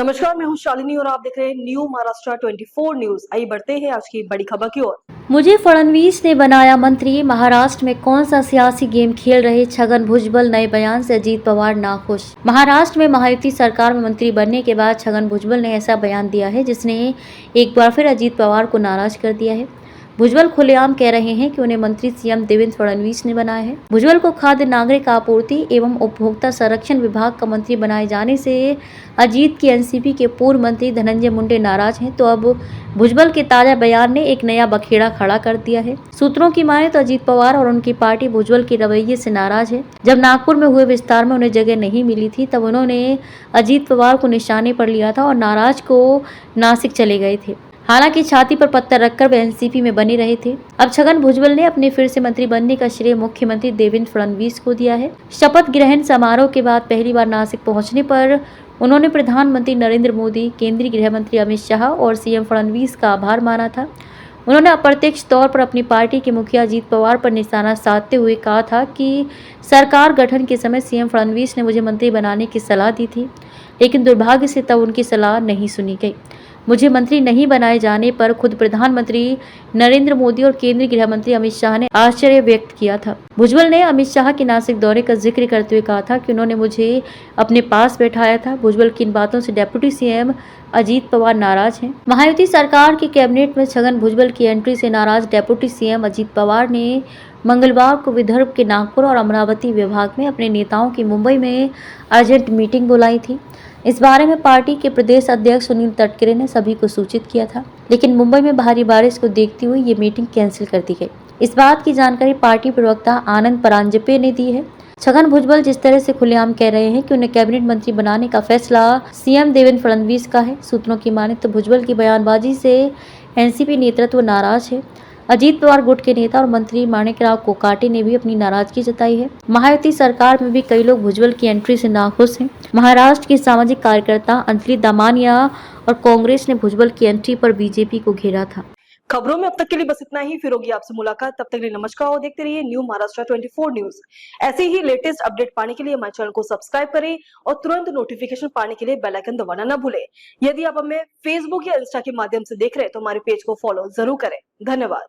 नमस्कार, मैं हूं शालिनी और आप देख रहे हैं न्यू महाराष्ट्र 24 न्यूज। आइए बढ़ते हैं आज की बड़ी खबर की ओर। मुझे फडणवीस ने बनाया मंत्री, महाराष्ट्र में कौन सा सियासी गेम खेल रहे छगन भुजबल, नए बयान से अजीत पवार नाखुश। महाराष्ट्र में महायुति सरकार में मंत्री बनने के बाद छगन भुजबल ने ऐसा बयान दिया है जिसने एक बार फिर अजीत पवार को नाराज कर दिया है। भुजबल खुलेआम कह रहे हैं कि उन्हें मंत्री सीएम देवेंद्र फडणवीस ने बनाया है। भुजबल को खाद्य नागरिक आपूर्ति एवं उपभोक्ता संरक्षण विभाग का मंत्री बनाए जाने से अजीत की एनसीपी के पूर्व मंत्री धनंजय मुंडे नाराज हैं, तो अब भुजबल के ताजा बयान ने एक नया बखेड़ा खड़ा कर दिया है। सूत्रों की माने तो अजीत पवार और उनकी पार्टी भुजबल के रवैये से नाराज है। जब नागपुर में हुए विस्तार में उन्हें जगह नहीं मिली थी तब उन्होंने अजीत पवार को निशाने पर लिया था और नाराज को नासिक चले गए थे। हालांकि छाती पर पत्थर रखकर वे एनसीपी में बने रहे थे। अब छगन भुजबल ने अपने फिर से मंत्री बनने का श्रेय मुख्यमंत्री देवेंद्र फडणवीस को दिया है। शपथ ग्रहण समारोह के बाद पहली बार नासिक पहुंचने पर उन्होंने प्रधानमंत्री नरेंद्र मोदी, केंद्रीय गृह मंत्री अमित शाह और सीएम फडणवीस का आभार माना था। उन्होंने अप्रत्यक्ष तौर पर अपनी पार्टी के मुखिया अजीत पवार पर निशाना साधते हुए कहा था कि सरकार गठन के समय सीएम फडणवीस ने मुझे मंत्री बनाने की सलाह दी थी, लेकिन दुर्भाग्य से तब उनकी सलाह नहीं सुनी गई। मुझे मंत्री नहीं बनाए जाने पर खुद प्रधानमंत्री नरेंद्र मोदी और केंद्रीय गृह मंत्री अमित शाह ने आश्चर्य व्यक्त किया था। भुजबल ने अमित शाह के नासिक दौरे का जिक्र करते हुए कहा था कि उन्होंने मुझे अपने पास बैठाया था। भुजबल की इन बातों से डिप्टी सीएम अजीत पवार नाराज हैं। महायुति सरकार की कैबिनेट में छगन भुजबल की एंट्री से नाराज डिप्टी सीएम अजीत पवार ने मंगलवार को विदर्भ के नागपुर और अमरावती विभाग में अपने नेताओं की मुंबई में अर्जेंट मीटिंग बुलाई थी। इस बारे में पार्टी के प्रदेश अध्यक्ष सुनील तटकरे ने सभी को सूचित किया था, लेकिन मुंबई में भारी बारिश को देखते हुए ये मीटिंग कैंसिल कर दी गई। इस बात की जानकारी पार्टी प्रवक्ता आनंद परांजपे ने दी है। छगन भुजबल जिस तरह से खुलेआम कह रहे हैं कि उन्हें कैबिनेट मंत्री बनाने का फैसला सीएम देवेंद्र फडणवीस का है। सूत्रों की माने तो भुजबल की बयानबाजी से एनसीपी नेतृत्व नाराज है। अजीत पवार गुट के नेता और मंत्री माणिकराव कोकाटे ने भी अपनी नाराजगी जताई है। महायुति सरकार में भी कई लोग भुजबल की एंट्री से नाखुश हैं। महाराष्ट्र की सामाजिक कार्यकर्ता अंजलि दामानिया और कांग्रेस ने भुजबल की एंट्री पर बीजेपी को घेरा था। खबरों में अब तक के लिए बस इतना ही। फिर होगी आपसे मुलाकात, तब तक के लिए नमस्कार और देखते रहिए न्यू महाराष्ट्र 24 न्यूज। ऐसे ही लेटेस्ट अपडेट पाने के लिए हमारे चैनल को सब्सक्राइब करें और तुरंत नोटिफिकेशन पाने के लिए बेल आइकन दबाना न भूलें। यदि आप हमें फेसबुक या इंस्टा के माध्यम से देख रहे हैं तो हमारे पेज को फॉलो जरूर करें। धन्यवाद।